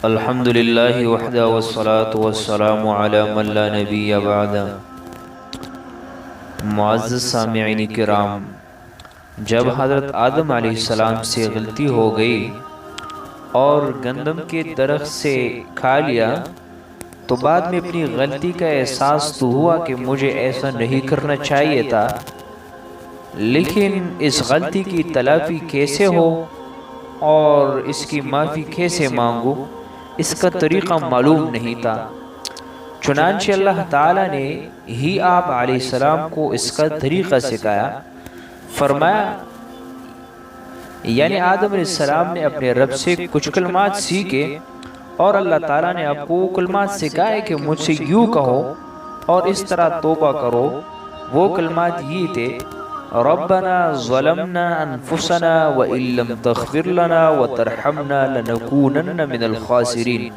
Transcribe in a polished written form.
الحمد للہ وحدہ والصلاة والسلام علی من لا نبی بعد۔ معزز سامعین کرام، جب حضرت آدم علیہ السلام سے غلطی ہو گئی اور گندم کے درخت سے کھا لیا تو بعد میں اپنی غلطی کا احساس تو ہوا کہ مجھے ایسا نہیں کرنا چاہیے تھا، لیکن اس غلطی کی تلافی کیسے ہو اور اس کی معافی کیسے مانگو، اس کا طریقہ معلوم نہیں تھا۔ چنانچہ اللہ تعالیٰ نے ہی آپ علیہ السلام کو اس کا طریقہ سکھایا۔ فرمایا، یعنی آدم علیہ السلام نے اپنے رب سے کچھ کلمات سیکھے اور اللہ تعالیٰ نے آپ کو کلمات سکھائے کہ مجھ سے یوں کہو اور اس طرح توبہ کرو۔ وہ کلمات یہ تھے: ربنا ظلمنا انفسنا وان لم تغفر لنا وترحمنا لنکونن من الخاسرین۔